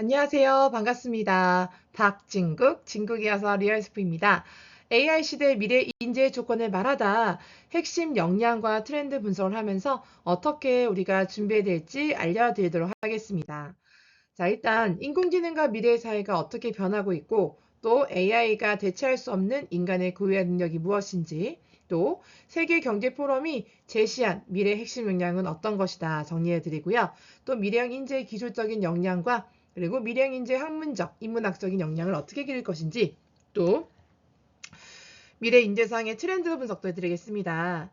안녕하세요. 반갑습니다. 박진국, 진국이어서 리얼스프입니다. AI 시대 미래 인재 조건을 말하다 핵심 역량과 트렌드 분석을 하면서 어떻게 우리가 준비해야 될지 알려드리도록 하겠습니다. 자, 일단 인공지능과 미래의 사회가 어떻게 변하고 있고 또 AI가 대체할 수 없는 인간의 고유한 능력이 무엇인지 또 세계 경제 포럼이 제시한 미래 핵심 역량은 어떤 것이다 정리해 드리고요. 또 미래형 인재의 기술적인 역량과 그리고 미래형 인재의 학문적, 인문학적인 역량을 어떻게 기를 것인지 또 미래 인재상의 트렌드 분석도 해드리겠습니다.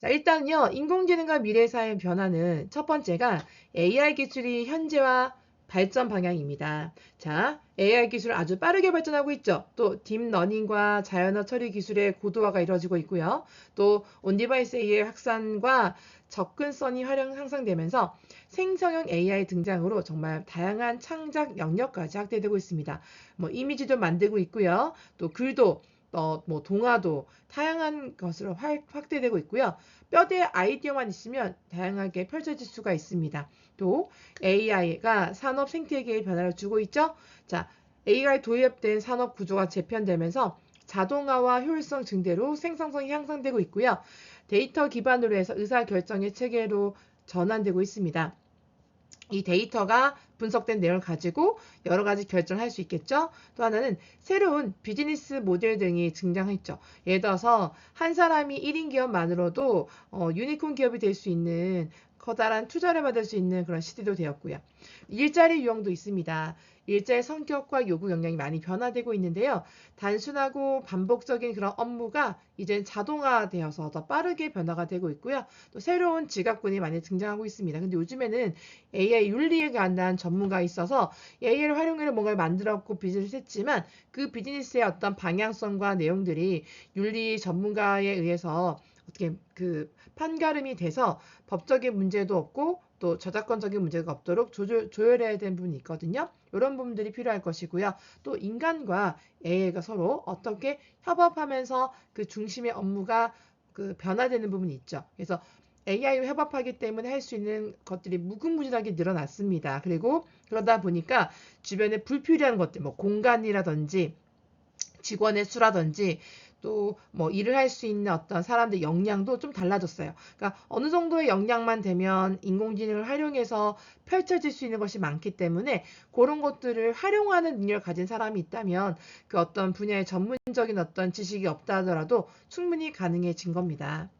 자, 일단요, 인공지능과 미래 사회의 변화는 첫 번째가 AI 기술이 현재와 발전 방향입니다. 자, AI 기술 아주 빠르게 발전하고 있죠. 또 딥러닝과 자연어 처리 기술의 고도화가 이루어지고 있고요. 또 온디바이스 AI 확산과 접근성이 향상되면서 생성형 AI 등장으로 정말 다양한 창작 영역까지 확대되고 있습니다. 뭐 이미지도 만들고 있고요. 또 글도 뭐 동화도 다양한 것으로 확대되고 있고요. 뼈대 아이디어만 있으면 다양하게 펼쳐질 수가 있습니다. 또 AI가 산업 생태계에 변화를 주고 있죠. 자, AI 도입된 산업 구조가 재편되면서 자동화와 효율성 증대로 생산성이 향상되고 있고요. 데이터 기반으로 해서 의사결정의 체계로 전환되고 있습니다. 이 데이터가 분석된 내용을 가지고 여러 가지 결정을 할 수 있겠죠. 또 하나는 새로운 비즈니스 모델 등이 등장했죠. 예를 들어서 한 사람이 1인 기업만으로도 유니콘 기업이 될 수 있는 커다란 투자를 받을 수 있는 그런 시대도 되었고요. 일자리 유형도 있습니다. 일자의 성격과 요구 역량이 많이 변화되고 있는데요. 단순하고 반복적인 그런 업무가 이젠 자동화되어서 더 빠르게 변화가 되고 있고요. 또 새로운 직업군이 많이 등장하고 있습니다. 근데 요즘에는 AI 윤리에 관한 전문가가 있어서 AI를 활용해서 뭔가를 만들었고 비즈니스를 했지만 그 비즈니스의 어떤 방향성과 내용들이 윤리 전문가에 의해서 어떻게 그 판가름이 돼서 법적인 문제도 없고 또 저작권적인 문제가 없도록 조율해야 되는 부분이 있거든요. 이런 부분들이 필요할 것이고요. 또 인간과 AI가 서로 어떻게 협업하면서 그 중심의 업무가 그 변화되는 부분이 있죠. 그래서 AI와 협업하기 때문에 할 수 있는 것들이 무궁무진하게 늘어났습니다. 그리고 그러다 보니까 주변에 불필요한 것들, 뭐 공간이라든지 직원의 수라든지 또 뭐 일을 할 수 있는 어떤 사람들 역량도 좀 달라졌어요. 그러니까 어느 정도의 역량만 되면 인공지능을 활용해서 펼쳐질 수 있는 것이 많기 때문에 그런 것들을 활용하는 능력을 가진 사람이 있다면 그 어떤 분야의 전문적인 어떤 지식이 없다 하더라도 충분히 가능해진 겁니다.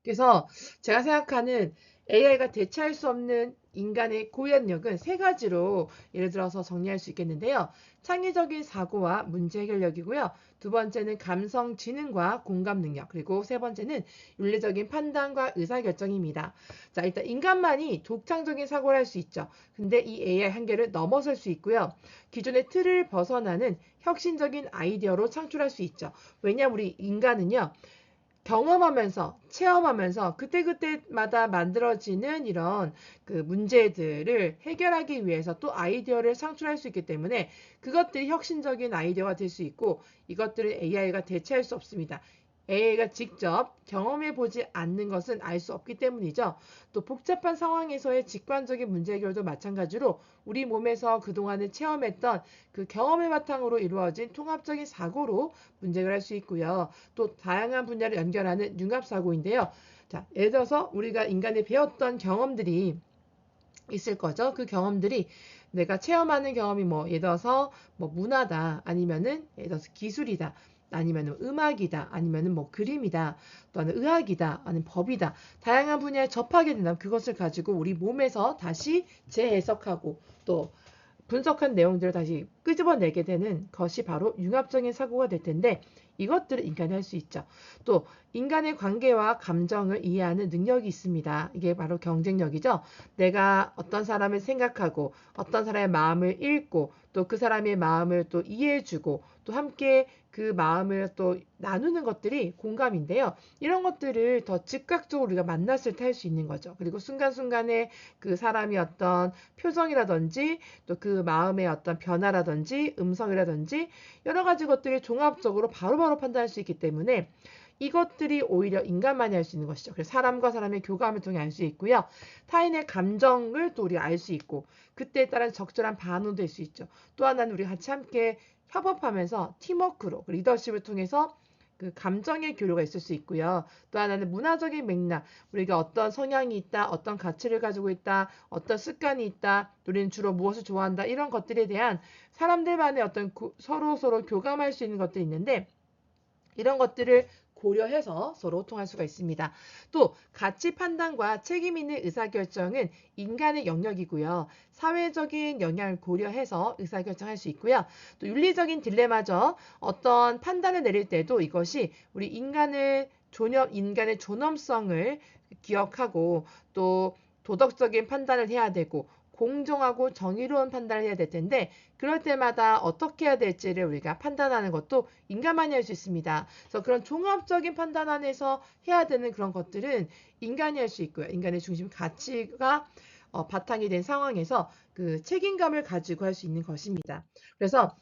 그래서 제가 생각하는 AI가 대체할 수 없는 인간의 고유력은 세 가지로 예를 들어서 정리할 수 있겠는데요. 창의적인 사고와 문제 해결력이고요. 두 번째는 감성 지능과 공감 능력, 그리고 세 번째는 윤리적인 판단과 의사결정입니다. 자, 일단 인간만이 독창적인 사고를 할 수 있죠. 근데 이 AI 한계를 넘어설 수 있고요. 기존의 틀을 벗어나는 혁신적인 아이디어로 창출할 수 있죠. 왜냐하면 우리 인간은요. 경험하면서 체험하면서 그때그때마다 만들어지는 이런 그 문제들을 해결하기 위해서 또 아이디어를 창출할 수 있기 때문에 그것들이 혁신적인 아이디어가 될 수 있고 이것들을 AI가 대체할 수 없습니다. AI가 직접 경험해 보지 않는 것은 알 수 없기 때문이죠. 또 복잡한 상황에서의 직관적인 문제 해결도 마찬가지로 우리 몸에서 그동안에 체험했던 그 경험의 바탕으로 이루어진 통합적인 사고로 문제를 할 수 있고요. 또 다양한 분야를 연결하는 융합사고인데요. 자, 예를 들어서 우리가 인간이 배웠던 경험들이 있을 거죠. 그 경험들이 내가 체험하는 경험이 뭐 예를 들어서 뭐 문화다 아니면은 예를 들어서 기술이다 아니면은 음악이다 아니면은 뭐 그림이다 또는 의학이다 아니면 법이다 다양한 분야에 접하게 된다면 그것을 가지고 우리 몸에서 다시 재해석하고 또 분석한 내용들을 다시 끄집어내게 되는 것이 바로 융합적인 사고가 될 텐데 이것들을 인간이 할 수 있죠. 또 인간의 관계와 감정을 이해하는 능력이 있습니다. 이게 바로 경쟁력이죠. 내가 어떤 사람을 생각하고 어떤 사람의 마음을 읽고 또 그 사람의 마음을 또 이해해주고 또 함께 그 마음을 또 나누는 것들이 공감인데요. 이런 것들을 더 즉각적으로 우리가 만났을 때 할 수 있는 거죠. 그리고 순간순간에 그 사람이 어떤 표정이라든지 또 그 마음의 어떤 변화라든지 음성이라든지 여러 가지 것들을 종합적으로 바로바로 판단할 수 있기 때문에 이것들이 오히려 인간만이 할 수 있는 것이죠. 그래서 사람과 사람의 교감을 통해 알 수 있고요. 타인의 감정을 또 우리가 알 수 있고 그때에 따른 적절한 반응도 될 수 있죠. 또 하나는 우리 같이 함께 협업하면서 팀워크로 리더십을 통해서 그 감정의 교류가 있을 수 있고요. 또 하나는 문화적인 맥락, 우리가 어떤 성향이 있다, 어떤 가치를 가지고 있다, 어떤 습관이 있다, 우리는 주로 무엇을 좋아한다, 이런 것들에 대한 사람들만의 어떤 서로 교감할 수 있는 것들이 있는데 이런 것들을 고려해서 서로 소통할 수가 있습니다. 또 가치 판단과 책임 있는 의사결정은 인간의 영역이고요. 사회적인 영향을 고려해서 의사결정할 수 있고요. 또 윤리적인 딜레마죠. 어떤 판단을 내릴 때도 이것이 우리 인간의 존엄성을 기억하고 또 도덕적인 판단을 해야 되고 공정하고 정의로운 판단을 해야 될 텐데 그럴 때마다 어떻게 해야 될지를 우리가 판단하는 것도 인간만이 할 수 있습니다. 그래서 그런 종합적인 판단 안에서 해야 되는 그런 것들은 인간이 할 수 있고요. 인간의 중심 가치가 바탕이 된 상황에서 그 책임감을 가지고 할 수 있는 것입니다. 그래서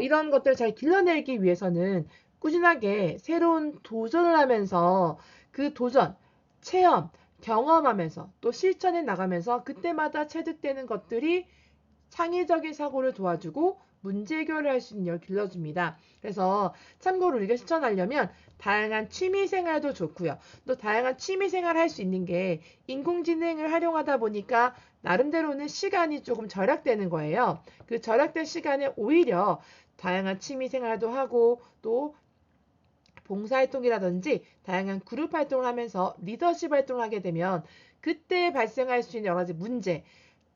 이런 것들을 잘 길러내기 위해서는 꾸준하게 새로운 도전을 하면서 그 도전, 체험, 경험하면서 또 실천해 나가면서 그때마다 체득되는 것들이 창의적인 사고를 도와주고 문제 해결을 할 수 있는 걸 길러줍니다. 그래서 참고로 우리가 실천하려면 다양한 취미 생활도 좋고요. 또 다양한 취미 생활을 할 수 있는 게 인공지능을 활용하다 보니까 나름대로는 시간이 조금 절약되는 거예요. 그 절약된 시간에 오히려 다양한 취미 생활도 하고 또 봉사활동이라든지 다양한 그룹 활동을 하면서 리더십 활동을 하게 되면 그때 발생할 수 있는 여러 가지 문제,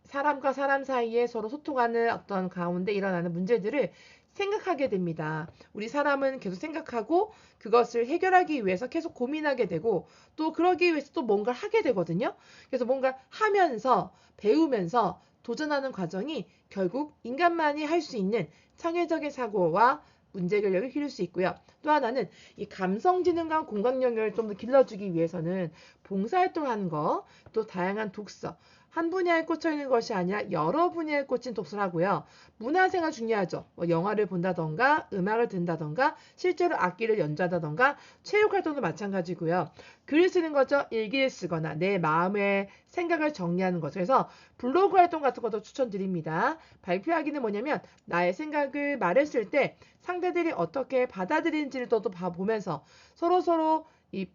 사람과 사람 사이에 서로 소통하는 어떤 가운데 일어나는 문제들을 생각하게 됩니다. 우리 사람은 계속 생각하고 그것을 해결하기 위해서 계속 고민하게 되고 또 그러기 위해서 또 뭔가를 하게 되거든요. 그래서 뭔가 하면서 배우면서 도전하는 과정이 결국 인간만이 할 수 있는 창의적인 사고와 문제 해결력을 기를 수 있고요. 또 하나는 이 감성지능과 공감 영역을 좀 더 길러주기 위해서는 봉사활동을 하는 거, 또 다양한 독서, 한 분야에 꽂혀 있는 것이 아니라 여러 분야에 꽂힌 독서를 하고요. 문화생활 중요하죠. 뭐 영화를 본다던가 음악을 듣는다던가 실제로 악기를 연주한다던가 체육활동도 마찬가지고요. 글을 쓰는 거죠. 일기를 쓰거나 내 마음의 생각을 정리하는 것. 그래서 블로그 활동 같은 것도 추천드립니다. 발표하기는 뭐냐면 나의 생각을 말했을 때 상대들이 어떻게 받아들이는지를 또 보면서 서로 이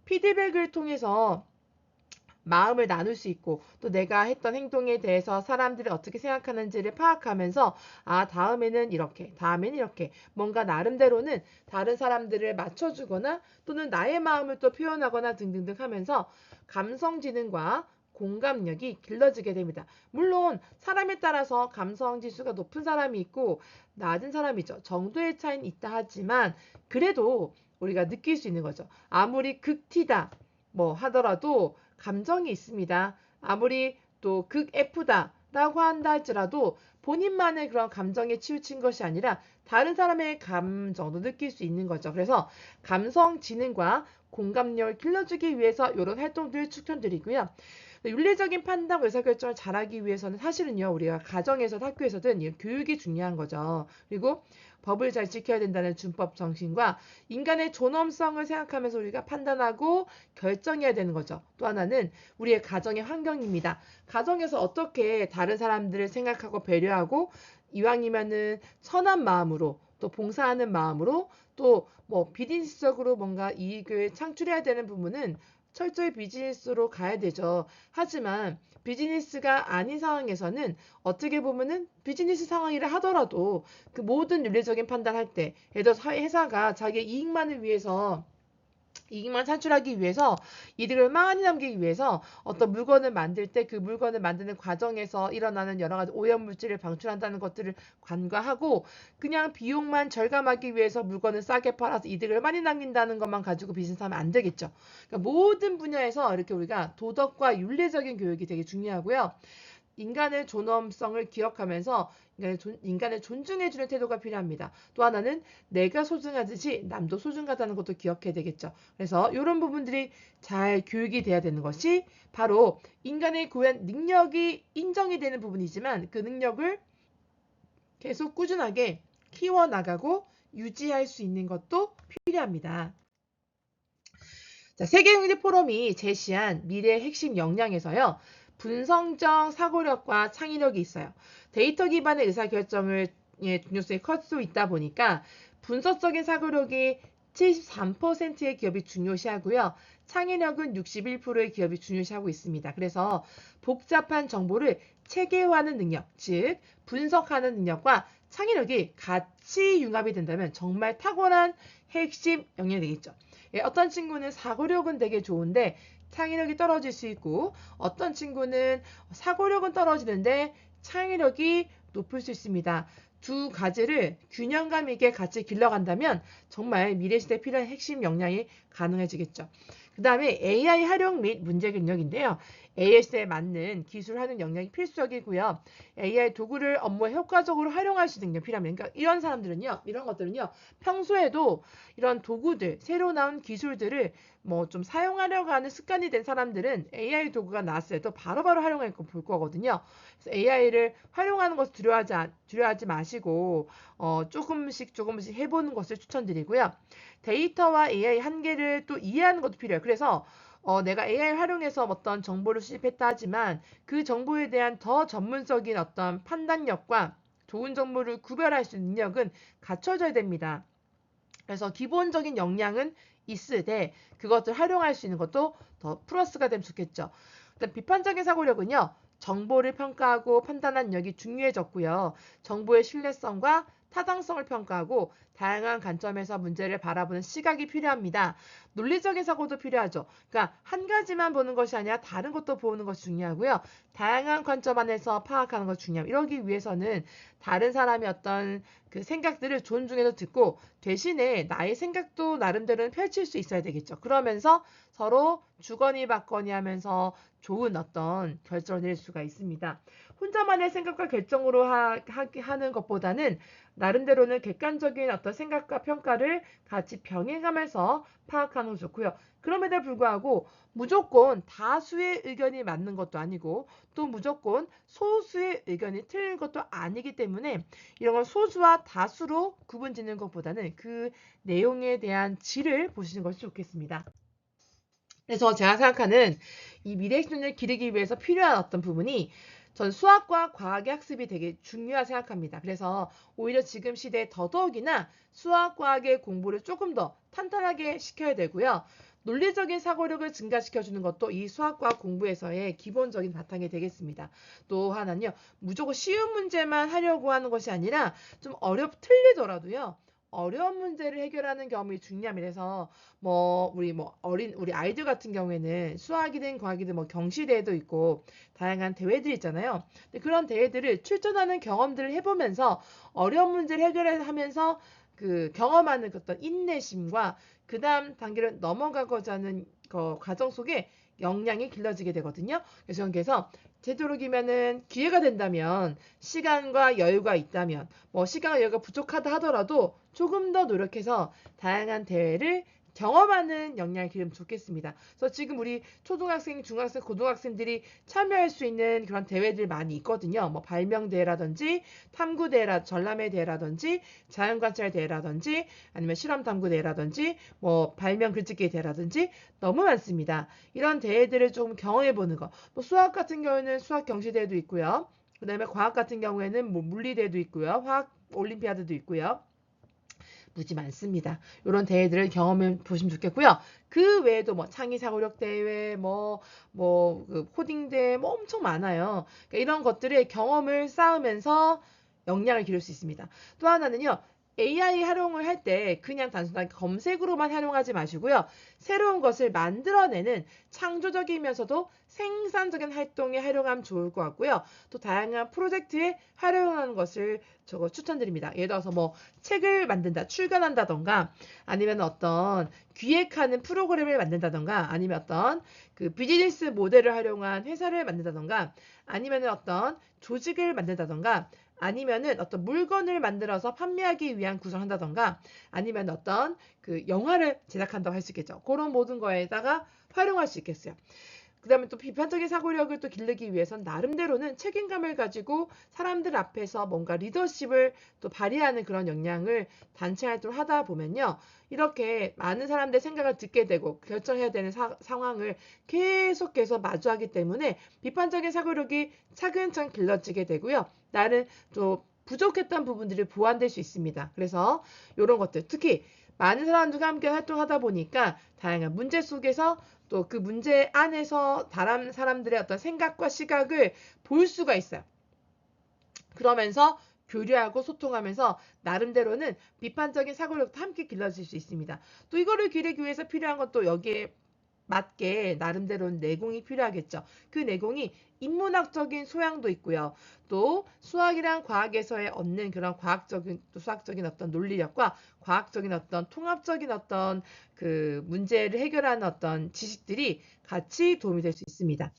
피드백을 통해서 마음을 나눌 수 있고 또 내가 했던 행동에 대해서 사람들이 어떻게 생각하는지를 파악하면서 아 다음에는 이렇게 뭔가 나름대로는 다른 사람들을 맞춰주거나 또는 나의 마음을 또 표현하거나 등등등 하면서 감성지능과 공감력이 길러지게 됩니다. 물론 사람에 따라서 감성 지수가 높은 사람이 있고 낮은 사람이죠. 정도의 차이는 있다 하지만 그래도 우리가 느낄 수 있는 거죠. 아무리 극T다 뭐 하더라도 감정이 있습니다. 아무리 또 극 F다라고 한다 할지라도 본인만의 그런 감정에 치우친 것이 아니라 다른 사람의 감정도 느낄 수 있는 거죠. 그래서 감성 지능과 공감력을 길러주기 위해서 이런 활동들 추천드리고요. 윤리적인 판단 의사결정을 잘하기 위해서는 사실은요 우리가 가정에서 학교에서든 교육이 중요한 거죠. 그리고 법을 잘 지켜야 된다는 준법 정신과 인간의 존엄성을 생각하면서 우리가 판단하고 결정해야 되는 거죠. 또 하나는 우리의 가정의 환경입니다. 가정에서 어떻게 다른 사람들을 생각하고 배려하고 이왕이면은 선한 마음으로 또 봉사하는 마음으로 또 뭐 비즈니스적으로 뭔가 이익을 창출해야 되는 부분은 철저히 비즈니스로 가야 되죠. 하지만 비즈니스가 아닌 상황에서는 어떻게 보면은 비즈니스 상황이라 하더라도 그 모든 윤리적인 판단할 때 예를 들어서 회사가 자기의 이익만 창출하기 위해서 이득을 많이 남기기 위해서 어떤 물건을 만들 때 그 물건을 만드는 과정에서 일어나는 여러 가지 오염물질을 방출한다는 것들을 간과하고 그냥 비용만 절감하기 위해서 물건을 싸게 팔아서 이득을 많이 남긴다는 것만 가지고 비즈니스하면 안 되겠죠. 그러니까 모든 분야에서 이렇게 우리가 도덕과 윤리적인 교육이 되게 중요하고요. 인간의 존엄성을 기억하면서 인간을 존중해주는 태도가 필요합니다. 또 하나는 내가 소중하듯이 남도 소중하다는 것도 기억해야 되겠죠. 그래서 이런 부분들이 잘 교육이 돼야 되는 것이 바로 인간의 고유한 능력이 인정이 되는 부분이지만 그 능력을 계속 꾸준하게 키워나가고 유지할 수 있는 것도 필요합니다. 자, 세계경제포럼이 제시한 미래의 핵심 역량에서요. 분석적 사고력과 창의력이 있어요. 데이터 기반의 의사결정을 중요성이 클 수 있다 보니까 분석적인 사고력이 73%의 기업이 중요시하고요. 창의력은 61%의 기업이 중요시하고 있습니다. 그래서 복잡한 정보를 체계화하는 능력, 즉 분석하는 능력과 창의력이 같이 융합이 된다면 정말 탁월한 핵심 역량이 되겠죠. 어떤 친구는 사고력은 되게 좋은데 창의력이 떨어질 수 있고 어떤 친구는 사고력은 떨어지는데 창의력이 높을 수 있습니다. 두 가지를 균형감 있게 같이 길러간다면 정말 미래시대에 필요한 핵심 역량이 가능해지겠죠. 그 다음에 AI 활용 및 문제 능력인데요. AI 시대에 맞는 기술 활용 역량이 필수적이고요. AI 도구를 업무에 효과적으로 활용할 수 있는 게 필요합니다. 그러니까 이런 것들은요, 평소에도 이런 도구들, 새로 나온 기술들을 뭐 좀 사용하려고 하는 습관이 된 사람들은 AI 도구가 나왔을 때도 바로바로 활용할 거 볼 거거든요. 그래서 AI를 활용하는 것을 두려워하지 마시고 조금씩 해보는 것을 추천드리고요. 데이터와 AI 한계를 또 이해하는 것도 필요해요. 그래서 내가 AI 활용해서 어떤 정보를 수집했다 하지만 그 정보에 대한 더 전문적인 어떤 판단력과 좋은 정보를 구별할 수 있는 능력은 갖춰져야 됩니다. 그래서 기본적인 역량은 있으되 그것을 활용할 수 있는 것도 더 플러스가 되면 좋겠죠. 일단 비판적인 사고력은요. 정보를 평가하고 판단하는 능력이 중요해졌고요. 정보의 신뢰성과 타당성을 평가하고 다양한 관점에서 문제를 바라보는 시각이 필요합니다. 논리적인 사고도 필요하죠. 그러니까 한 가지만 보는 것이 아니라 다른 것도 보는 것이 중요하고요. 다양한 관점 안에서 파악하는 것이 중요합니다. 이러기 위해서는 다른 사람의 어떤 그 생각들을 존중해서 듣고 대신에 나의 생각도 나름대로는 펼칠 수 있어야 되겠죠. 그러면서 서로 주거니 받거니 하면서 좋은 어떤 결정을 내릴 수가 있습니다. 혼자만의 생각과 결정으로 하는 것보다는 나름대로는 객관적인 어떤 생각과 평가를 같이 병행하면서 파악하는 것이 좋고요. 그럼에도 불구하고 무조건 다수의 의견이 맞는 것도 아니고 또 무조건 소수의 의견이 틀린 것도 아니기 때문에 이런 건 소수와 다수로 구분 짓는 것보다는 그 내용에 대한 질을 보시는 것이 좋겠습니다. 그래서 제가 생각하는 이 미래학습을 기르기 위해서 필요한 어떤 부분이 전 수학과 과학의 학습이 되게 중요하다 생각합니다. 그래서 오히려 지금 시대에 더더욱이나 수학, 과학의 공부를 조금 더 탄탄하게 시켜야 되고요. 논리적인 사고력을 증가시켜주는 것도 이 수학과학 공부에서의 기본적인 바탕이 되겠습니다. 또 하나는요, 무조건 쉬운 문제만 하려고 하는 것이 아니라 좀 틀리더라도요. 어려운 문제를 해결하는 경험이 중요합니다. 그래서 우리 아이들 같은 경우에는 수학이든 과학이든 뭐 경시대회도 있고 다양한 대회들이 있잖아요. 근데 그런 대회들을 출전하는 경험들을 해보면서 어려운 문제를 해결하면서 그 경험하는 어떤 인내심과 그 다음 단계를 넘어가고자 하는 과정 속에 역량이 길러지게 되거든요. 그래서 되도록이면은 기회가 된다면 시간과 여유가 있다면 뭐 시간과 여유가 부족하다 하더라도 조금 더 노력해서 다양한 대회를 경험하는 역량을 기르면 좋겠습니다. 그래서 지금 우리 초등학생, 중학생, 고등학생들이 참여할 수 있는 그런 대회들 많이 있거든요. 뭐 발명대회라든지 탐구대회라 전람회 대회라든지 자연관찰 대회라든지 아니면 실험탐구대회라든지 뭐 발명 글짓기 대회라든지 너무 많습니다. 이런 대회들을 좀 경험해 보는 거. 뭐 수학 같은 경우에는 수학 경시대회도 있고요. 그 다음에 과학 같은 경우에는 뭐 물리대회도 있고요. 화학 올림피아드도 있고요. 무지 많습니다. 이런 대회들을 경험해 보시면 좋겠고요. 그 외에도 뭐 창의사고력 대회, 그 코딩 대회, 뭐 엄청 많아요. 그러니까 이런 것들의 경험을 쌓으면서 역량을 기를 수 있습니다. 또 하나는요. AI 활용을 할 때 그냥 단순하게 검색으로만 활용하지 마시고요. 새로운 것을 만들어내는 창조적이면서도 생산적인 활동에 활용하면 좋을 것 같고요. 또 다양한 프로젝트에 활용하는 것을 추천드립니다. 예를 들어서 뭐 책을 만든다, 출간한다던가 아니면 어떤 기획하는 프로그램을 만든다던가 아니면 어떤 그 비즈니스 모델을 활용한 회사를 만든다던가 아니면 어떤 조직을 만든다던가 아니면은 어떤 물건을 만들어서 판매하기 위한 구성한다던가 아니면 어떤 그 영화를 제작한다고 할 수 있겠죠. 그런 모든 거에다가 활용할 수 있겠어요. 그다음에 또 비판적인 사고력을 또 기르기 위해선 나름대로는 책임감을 가지고 사람들 앞에서 뭔가 리더십을 또 발휘하는 그런 역량을 단체 활동을 하다 보면요. 이렇게 많은 사람들의 생각을 듣게 되고 결정해야 되는 상황을 계속해서 마주하기 때문에 비판적인 사고력이 차근차근 길러지게 되고요. 나는 또 부족했던 부분들이 보완될 수 있습니다. 그래서 이런 것들 특히 많은 사람들과 함께 활동하다 보니까 다양한 문제 속에서 또 그 문제 안에서 다른 사람들의 어떤 생각과 시각을 볼 수가 있어요. 그러면서 교류하고 소통하면서 나름대로는 비판적인 사고력도 함께 길러질 수 있습니다. 또 이거를 기르기 위해서 필요한 것도 여기에 맞게 나름대로는 내공이 필요하겠죠. 그 내공이 인문학적인 소양도 있고요. 또 수학이랑 과학에서의 얻는 그런 과학적인 또 수학적인 어떤 논리력과 과학적인 어떤 통합적인 어떤 그 문제를 해결하는 어떤 지식들이 같이 도움이 될 수 있습니다.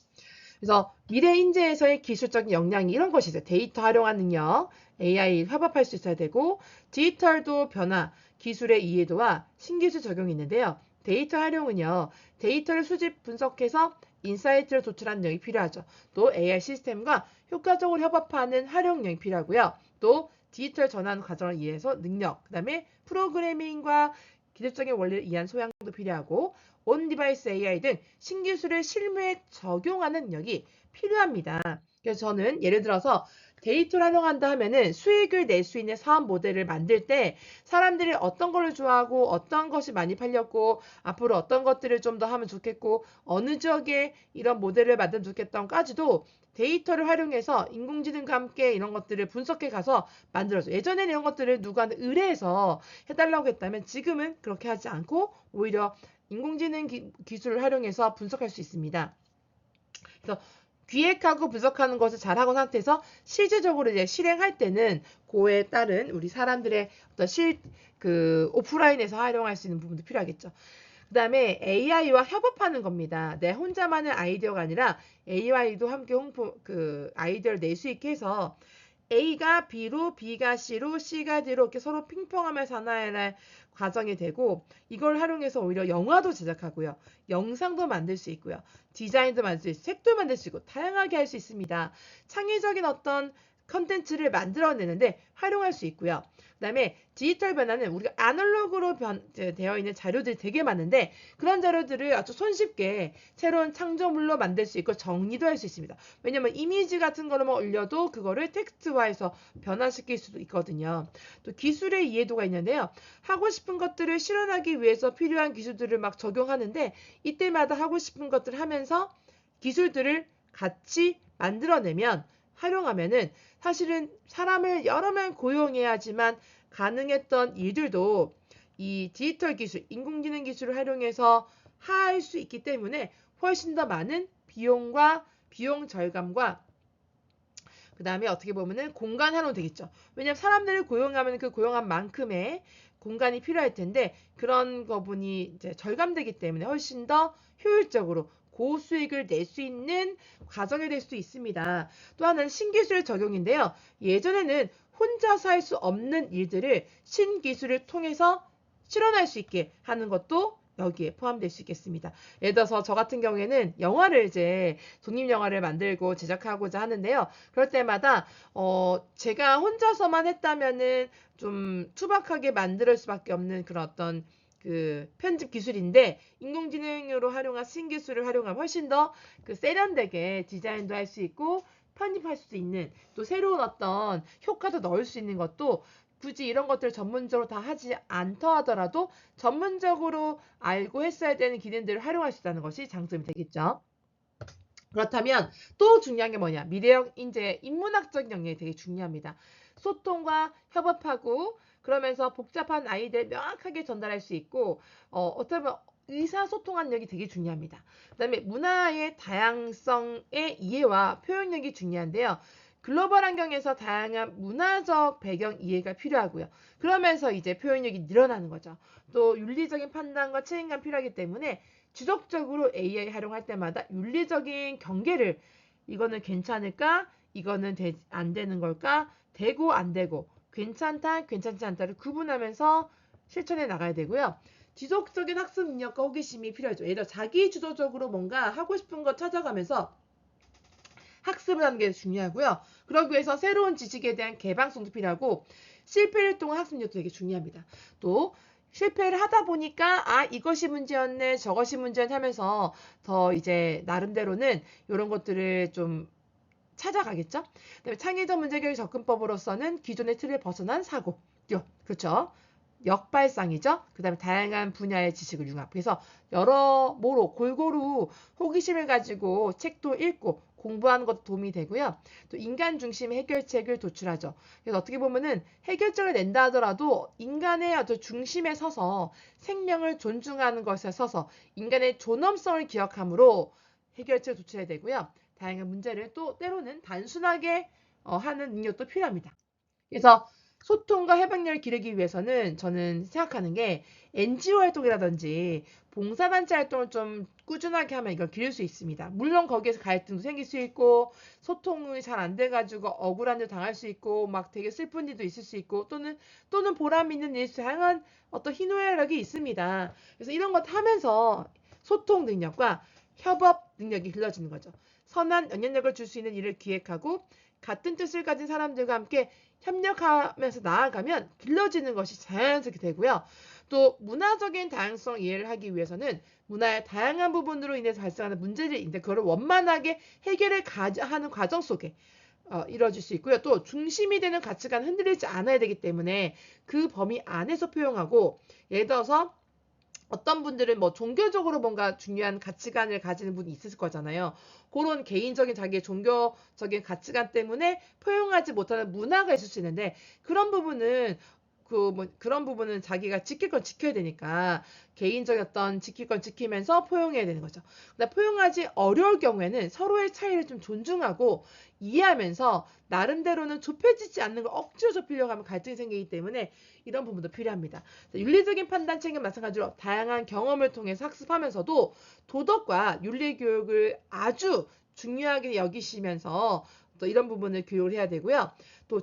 그래서 미래 인재에서의 기술적인 역량이 이런 것이 있어요. 데이터 활용한 능력, AI 협업할 수 있어야 되고 디지털도 변화, 기술의 이해도와 신기술 적용이 있는데요. 데이터 활용은요. 데이터를 수집 분석해서 인사이트를 도출하는 능력이 필요하죠. 또 AI 시스템과 효과적으로 협업하는 활용 능력이 필요하고요. 또 디지털 전환 과정을 이해해서 능력, 그 다음에 프로그래밍과 기술적인 원리를 이해한 소양도 필요하고 온 디바이스 AI 등 신기술을 실무에 적용하는 능력이 필요합니다. 그래서 저는 예를 들어서 데이터를 활용한다 하면은 수익을 낼 수 있는 사업 모델을 만들 때 사람들이 어떤 거를 좋아하고 어떤 것이 많이 팔렸고 앞으로 어떤 것들을 좀 더 하면 좋겠고 어느 지역에 이런 모델을 만들면 좋겠다까지도 데이터를 활용해서 인공지능과 함께 이런 것들을 분석해 가서 만들어줘. 예전에는 이런 것들을 누구한테 의뢰해서 해달라고 했다면 지금은 그렇게 하지 않고 오히려 인공지능 기술을 활용해서 분석할 수 있습니다. 그래서 기획하고 분석하는 것을 잘하고 상태에서 실질적으로 이제 실행할 때는 그에 따른 우리 사람들의 어떤 오프라인에서 활용할 수 있는 부분도 필요하겠죠. 그 다음에 AI와 협업하는 겁니다. 내 혼자만의 아이디어가 아니라 AI도 함께 아이디어를 낼 수 있게 해서 A가 B로, B가 C로, C가 D로 이렇게 서로 핑퐁하면서 하나의 과정이 되고 이걸 활용해서 오히려 영화도 제작하고요. 영상도 만들 수 있고요. 디자인도 만들 수 있고 색도 만들 수 있고 다양하게 할 수 있습니다. 창의적인 어떤 컨텐츠를 만들어내는데 활용할 수 있고요. 그 다음에 디지털 변화는 우리가 아날로그로 되어 있는 자료들이 되게 많은데 그런 자료들을 아주 손쉽게 새로운 창조물로 만들 수 있고 정리도 할 수 있습니다. 왜냐면 이미지 같은 거로만 올려도 그거를 텍스트화해서 변화시킬 수도 있거든요. 또 기술의 이해도가 있는데요. 하고 싶은 것들을 실현하기 위해서 필요한 기술들을 막 적용하는데 이때마다 하고 싶은 것들을 하면서 기술들을 같이 만들어내면 활용하면은 사실은 사람을 여러 명 고용해야지만 가능했던 일들도 이 디지털 기술, 인공지능 기술을 활용해서 할 수 있기 때문에 훨씬 더 많은 비용 절감과 그 다음에 어떻게 보면은 공간 활용 되겠죠. 왜냐하면 사람들을 고용하면 그 고용한 만큼의 공간이 필요할 텐데 그런 거분이 이제 절감되기 때문에 훨씬 더 효율적으로 고수익을 낼 수 있는 과정이 될 수 있습니다. 또 하나는 신기술의 적용인데요. 예전에는 혼자서 할 수 없는 일들을 신기술을 통해서 실현할 수 있게 하는 것도 여기에 포함될 수 있겠습니다. 예를 들어서 저 같은 경우에는 영화를 이제 독립영화를 만들고 제작하고자 하는데요. 그럴 때마다 제가 혼자서만 했다면은 좀 투박하게 만들 수밖에 없는 그런 어떤 그 편집 기술인데 인공지능으로 활용한 신기술을 활용하면 훨씬 더 그 세련되게 디자인도 할 수 있고 편집할 수 있는 또 새로운 어떤 효과도 넣을 수 있는 것도 굳이 이런 것들을 전문적으로 다 하지 않더 하더라도 전문적으로 알고 했어야 되는 기능들을 활용할 수 있다는 것이 장점이 되겠죠. 그렇다면 또 중요한 게 뭐냐? 미래형 인재 인문학적인 역량이 되게 중요합니다. 소통과 협업하고 그러면서 복잡한 아이디어를 명확하게 전달할 수 있고 어떻게 보면 의사소통한 능력이 되게 중요합니다. 그 다음에 문화의 다양성의 이해와 표현력이 중요한데요. 글로벌 환경에서 다양한 문화적 배경 이해가 필요하고요. 그러면서 이제 표현력이 늘어나는 거죠. 또 윤리적인 판단과 책임감 필요하기 때문에 지속적으로 AI 활용할 때마다 윤리적인 경계를 이거는 괜찮을까? 이거는 안 되는 걸까? 되고 안 되고 괜찮다, 괜찮지 않다를 구분하면서 실천해 나가야 되고요. 지속적인 학습 능력과 호기심이 필요하죠. 예를 들어 자기 주도적으로 뭔가 하고 싶은 거 찾아가면서 학습을 하는 게 중요하고요. 그러기 위해서 새로운 지식에 대한 개방성도 필요하고 실패를 통한 학습 능력도 되게 중요합니다. 또 실패를 하다 보니까 이것이 문제였네 저것이 문제였네 하면서 더 이제 나름대로는 이런 것들을 좀 찾아가겠죠. 그다음에 창의적 문제 해결 접근법으로서는 기존의 틀을 벗어난 사고, 그렇죠. 역발상이죠. 그다음에 다양한 분야의 지식을 융합. 그래서 여러모로 골고루 호기심을 가지고 책도 읽고 공부하는 것도 도움이 되고요. 또 인간 중심의 해결책을 도출하죠. 그래서 어떻게 보면은 해결책을 낸다 하더라도 인간의 아주 중심에 서서 생명을 존중하는 것에 서서 인간의 존엄성을 기억함으로 해결책을 도출해야 되고요. 다양한 문제를 또 때로는 단순하게 하는 능력도 필요합니다. 그래서 소통과 해방력을 기르기 위해서는 저는 생각하는 게 NGO 활동이라든지 봉사단체 활동을 좀 꾸준하게 하면 이걸 기를 수 있습니다. 물론 거기에서 갈등도 생길 수 있고 소통이 잘 안 돼가지고 억울한 일 당할 수 있고 막 되게 슬픈 일도 있을 수 있고 또는 보람 있는 일, 다양한 어떤 희노애락이 있습니다. 그래서 이런 것 하면서 소통 능력과 협업 능력이 길러지는 거죠. 선한 영향력을 줄 수 있는 일을 기획하고 같은 뜻을 가진 사람들과 함께 협력하면서 나아가면 길러지는 것이 자연스럽게 되고요. 또 문화적인 다양성 이해를 하기 위해서는 문화의 다양한 부분으로 인해서 발생하는 문제들이 있는데 그걸 원만하게 해결을 하는 과정 속에 이루어질 수 있고요. 또 중심이 되는 가치관은 흔들리지 않아야 되기 때문에 그 범위 안에서 표현하고 예를 들어서 어떤 분들은 뭐 종교적으로 뭔가 중요한 가치관을 가지는 분이 있을 거잖아요. 그런 개인적인 자기의 종교적인 가치관 때문에 포용하지 못하는 문화가 있을 수 있는데 그런 부분은 그런 부분은 자기가 지킬 건 지켜야 되니까 개인적인 어떤 지킬 건 지키면서 포용해야 되는 거죠. 근데 포용하지 어려울 경우에는 서로의 차이를 좀 존중하고 이해하면서 나름대로는 좁혀지지 않는 걸 억지로 좁히려고 하면 갈등이 생기기 때문에 이런 부분도 필요합니다. 윤리적인 판단 책임 마찬가지로 다양한 경험을 통해서 학습하면서도 도덕과 윤리 교육을 아주 중요하게 여기시면서 또 이런 부분을 교육을 해야 되고요. 또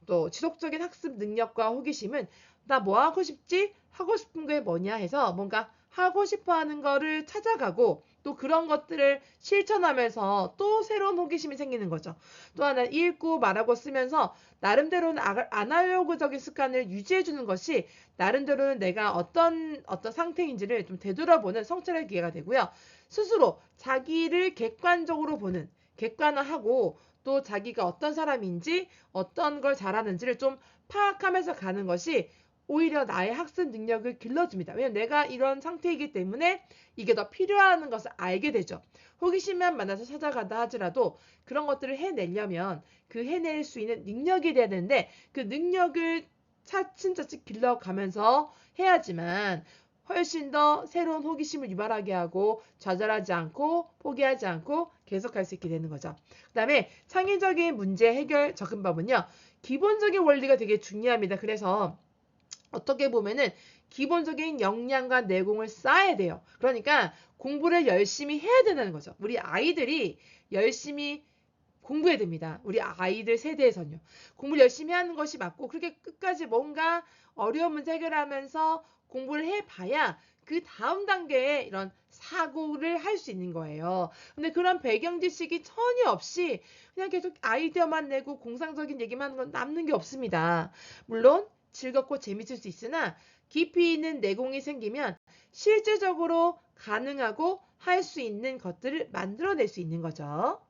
또 지속적인 학습 능력과 호기심은 나 뭐 하고 싶지? 하고 싶은 게 뭐냐 해서 뭔가 하고 싶어 하는 거를 찾아가고 또 그런 것들을 실천하면서 또 새로운 호기심이 생기는 거죠. 또 하나 읽고 말하고 쓰면서 나름대로는 아날로그적인 습관을 유지해 주는 것이 나름대로는 내가 어떤 상태인지를 좀 되돌아보는 성찰의 기회가 되고요. 스스로 자기를 객관적으로 보는 객관화하고 또 자기가 어떤 사람인지 어떤 걸 잘하는지를 좀 파악하면서 가는 것이 오히려 나의 학습 능력을 길러줍니다. 왜냐면 내가 이런 상태이기 때문에 이게 더 필요한 것을 알게 되죠. 호기심만 만나서 찾아간다 하더라도 그런 것들을 해내려면 그 해낼 수 있는 능력이 돼야 되는데 그 능력을 차츰차츰 길러가면서 해야지만 훨씬 더 새로운 호기심을 유발하게 하고 좌절하지 않고 포기하지 않고 계속할 수 있게 되는 거죠. 그 다음에 창의적인 문제 해결 접근법은요. 기본적인 원리가 되게 중요합니다. 그래서 어떻게 보면은 기본적인 역량과 내공을 쌓아야 돼요. 그러니까 공부를 열심히 해야 된다는 거죠. 우리 아이들이 열심히 공부해야 됩니다. 우리 아이들 세대에서는요. 공부를 열심히 하는 것이 맞고 그렇게 끝까지 뭔가 어려운 문제 해결하면서 공부를 해봐야 그 다음 단계에 이런 사고를 할 수 있는 거예요. 근데 그런 배경 지식이 전혀 없이 그냥 계속 아이디어만 내고 공상적인 얘기만 하는 건 남는 게 없습니다. 물론 즐겁고 재밌을 수 있으나 깊이 있는 내공이 생기면 실질적으로 가능하고 할 수 있는 것들을 만들어낼 수 있는 거죠.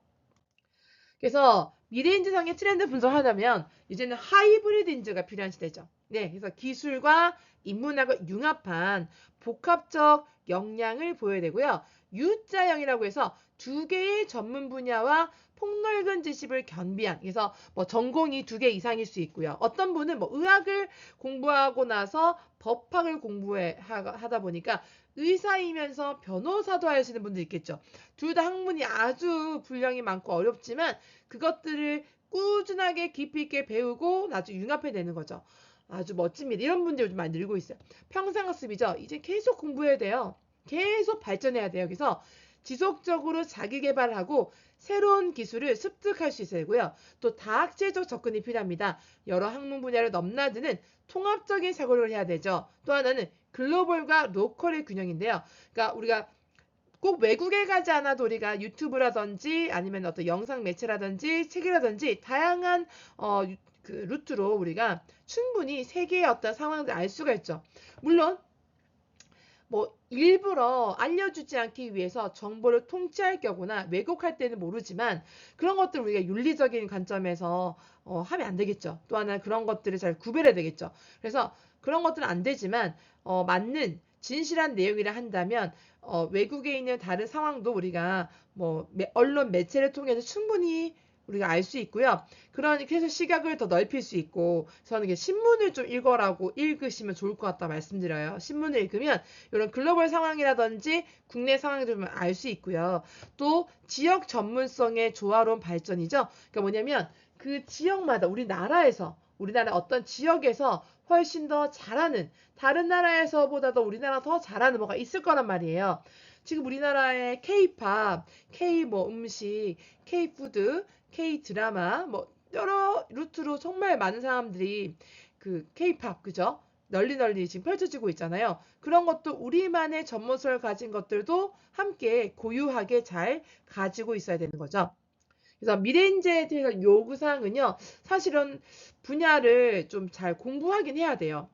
그래서 미래인지상의 트렌드 분석하려면 이제는 하이브리드 인재가 필요한 시대죠. 네, 그래서 기술과 인문학을 융합한 복합적 역량을 보여야 되고요. U자형이라고 해서 두 개의 전문 분야와 폭넓은 지식을 겸비한 그래서 뭐 전공이 두 개 이상일 수 있고요. 어떤 분은 뭐 의학을 공부하고 나서 법학을 하다 보니까 의사이면서 변호사도 하시는 분도 있겠죠. 둘 다 학문이 아주 분량이 많고 어렵지만 그것들을 꾸준하게 깊이 있게 배우고 나중에 융합해내는 거죠. 아주 멋집니다. 이런 분들이 요즘 많이 늘고 있어요. 평생학습이죠. 이제 계속 공부해야 돼요. 계속 발전해야 돼요. 그래서 지속적으로 자기 개발하고 새로운 기술을 습득할 수 있어야 되고요. 또 다학제적 접근이 필요합니다. 여러 학문 분야를 넘나드는 통합적인 사고를 해야 되죠. 또 하나는 글로벌과 로컬의 균형인데요. 그러니까 우리가 꼭 외국에 가지 않아도 우리가 유튜브라든지 아니면 어떤 영상 매체라든지 책이라든지 다양한 그 루트로 우리가 충분히 세계의 어떤 상황을 알 수가 있죠. 물론 뭐 일부러 알려주지 않기 위해서 정보를 통치할 경우나 왜곡할 때는 모르지만 그런 것들 우리가 윤리적인 관점에서 하면 안 되겠죠. 또 하나 그런 것들을 잘 구별해야 되겠죠. 그래서 그런 것들은 안 되지만 맞는 진실한 내용이라 한다면 외국에 있는 다른 상황도 우리가 뭐 언론 매체를 통해서 충분히 우리가 알 수 있고요. 그래서 시각을 더 넓힐 수 있고 저는 이게 신문을 좀 읽으시면 좋을 것 같다 말씀드려요. 신문을 읽으면 이런 글로벌 상황이라든지 국내 상황을 좀 알 수 있고요. 또 지역 전문성의 조화로운 발전이죠. 그러니까 뭐냐면 그 지역마다 우리나라 어떤 지역에서 훨씬 더 잘하는 다른 나라에서보다도 우리나라 더 잘하는 뭐가 있을 거란 말이에요. 지금 우리나라의 K-팝, K 뭐 음식, K-푸드, K-드라마 뭐 여러 루트로 정말 많은 사람들이 그 K-팝 그죠? 널리 지금 펼쳐지고 있잖아요. 그런 것도 우리만의 전문성을 가진 것들도 함께 고유하게 잘 가지고 있어야 되는 거죠. 그래서 미래인재에 대해서 요구사항은요, 사실은 분야를 좀 잘 공부하긴 해야 돼요.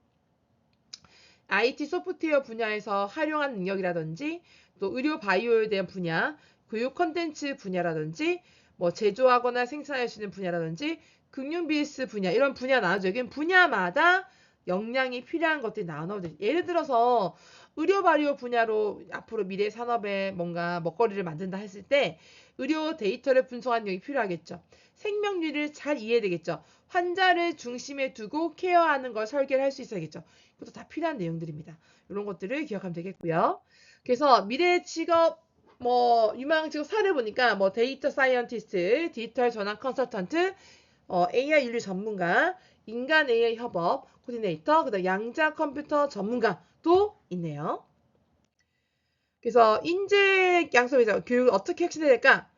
IT 소프트웨어 분야에서 활용한 능력이라든지, 또 의료 바이오에 대한 분야, 교육 컨텐츠 분야라든지, 뭐 제조하거나 생산할 수 있는 분야라든지, 금융 비즈니스 분야, 이런 분야 나눠져. 여긴 분야마다 역량이 필요한 것들이 나눠져. 예를 들어서 의료 바이오 분야로 앞으로 미래 산업에 뭔가 먹거리를 만든다 했을 때 의료 데이터를 분석하는 능력이 필요하겠죠. 생명률을 잘 이해해야 되겠죠. 환자를 중심에 두고 케어하는 걸 설계를 할 수 있어야겠죠. 그것도 다 필요한 내용들입니다. 이런 것들을 기억하면 되겠고요. 그래서 미래 직업 유망 직업 사례 보니까 뭐 데이터 사이언티스트, 디지털 전환 컨설턴트, AI 윤리 전문가, 인간 AI 협업 코디네이터, 그다음 양자 컴퓨터 전문가도 있네요. 그래서 인재 양성에서 교육을 어떻게 혁신해야 될까?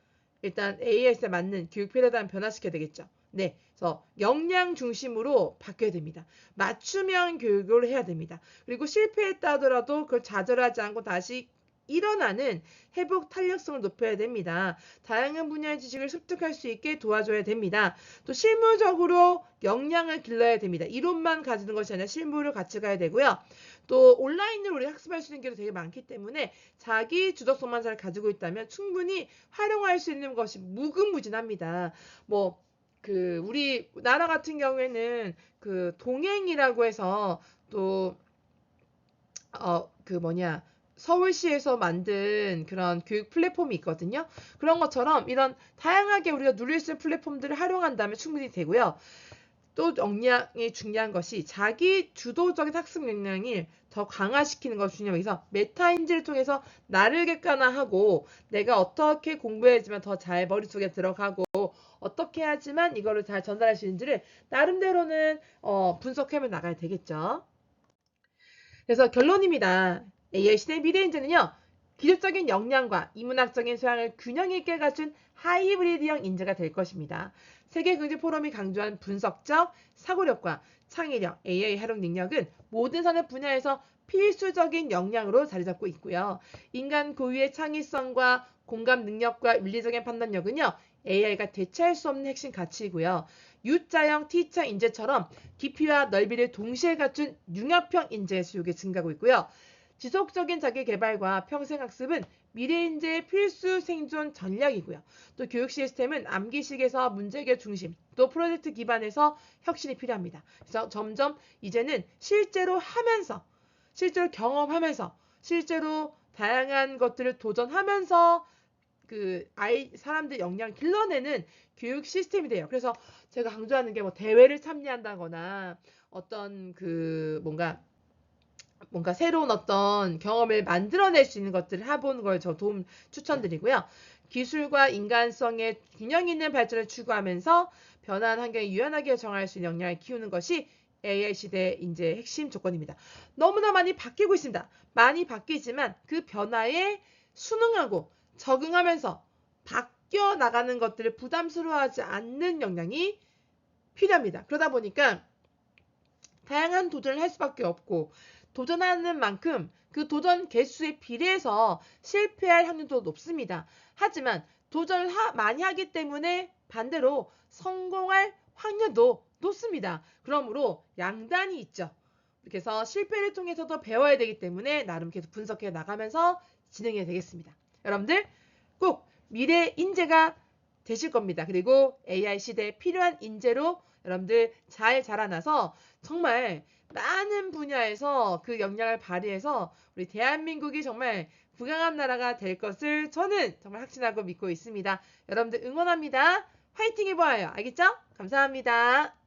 일단 AI에 맞는 교육 패러다임 변화시켜야 되겠죠. 네, 그래서 역량 중심으로 바뀌어야 됩니다. 맞춤형 교육을 해야 됩니다. 그리고 실패했다 하더라도 그걸 좌절하지 않고 다시 일어나는 회복 탄력성을 높여야 됩니다. 다양한 분야의 지식을 습득할 수 있게 도와줘야 됩니다. 또 실무적으로 역량을 길러야 됩니다. 이론만 가지는 것이 아니라 실무를 같이 가야 되고요. 또 온라인으로 우리 학습할 수 있는 게 되게 많기 때문에 자기 주도성만 잘 가지고 있다면 충분히 활용할 수 있는 것이 무궁무진합니다. 우리 나라 같은 경우에는 그 동행이라고 해서 또 서울시에서 만든 그런 교육 플랫폼이 있거든요. 그런 것처럼 이런 다양하게 우리가 누릴 수 있는 플랫폼들을 활용한다면 충분히 되고요. 또 역량이 중요한 것이 자기 주도적인 학습 역량을 더 강화시키는 것이 중요해서 메타인지를 통해서 나를 객관화하고 내가 어떻게 공부해야지만 더 잘 머릿속에 들어가고 어떻게 해야지만 이거를 잘 전달할 수 있는지를 나름대로는 분석해 나가야 되겠죠. 그래서 결론입니다. AI 시대 미래인재는요. 기술적인 역량과 인문학적인 소양을 균형 있게 갖춘 하이브리드형 인재가 될 것입니다. 세계경제포럼이 강조한 분석적 사고력과 창의력, AI 활용 능력은 모든 산업 분야에서 필수적인 역량으로 자리 잡고 있고요. 인간 고유의 창의성과 공감 능력과 윤리적인 판단력은요. AI가 대체할 수 없는 핵심 가치이고요. U자형, T자 인재처럼 깊이와 넓이를 동시에 갖춘 융합형 인재의 수요가 증가하고 있고요. 지속적인 자기개발과 평생학습은 미래인재의 필수 생존 전략이고요. 또 교육 시스템은 암기식에서 문제해결 중심, 또 프로젝트 기반에서 혁신이 필요합니다. 그래서 점점 이제는 실제로 경험하면서, 실제로 다양한 것들을 도전하면서 사람들 역량을 길러내는 교육 시스템이 돼요. 그래서 제가 강조하는 게 대회를 참여한다거나 어떤 뭔가 새로운 어떤 경험을 만들어낼 수 있는 것들을 해보는 걸 저 추천드리고요. 기술과 인간성의 균형 있는 발전을 추구하면서 변화한 환경에 유연하게 정할 수 있는 역량을 키우는 것이 AI 시대 인재의 핵심 조건입니다. 너무나 많이 바뀌고 있습니다. 많이 바뀌지만 그 변화에 순응하고 적응하면서 바뀌어 나가는 것들을 부담스러워하지 않는 역량이 필요합니다. 그러다 보니까 다양한 도전을 할 수밖에 없고 도전하는 만큼 그 도전 개수에 비례해서 실패할 확률도 높습니다. 하지만 도전을 많이 하기 때문에 반대로 성공할 확률도 높습니다. 그러므로 양단이 있죠. 그래서 실패를 통해서도 배워야 되기 때문에 나름 계속 분석해 나가면서 진행해야 되겠습니다. 여러분들 꼭 미래 인재가 되실 겁니다. 그리고 AI 시대에 필요한 인재로 여러분들 잘 자라나서 정말 많은 분야에서 그 역량을 발휘해서 우리 대한민국이 정말 부강한 나라가 될 것을 저는 정말 확신하고 믿고 있습니다. 여러분들 응원합니다. 화이팅 해봐요. 알겠죠? 감사합니다.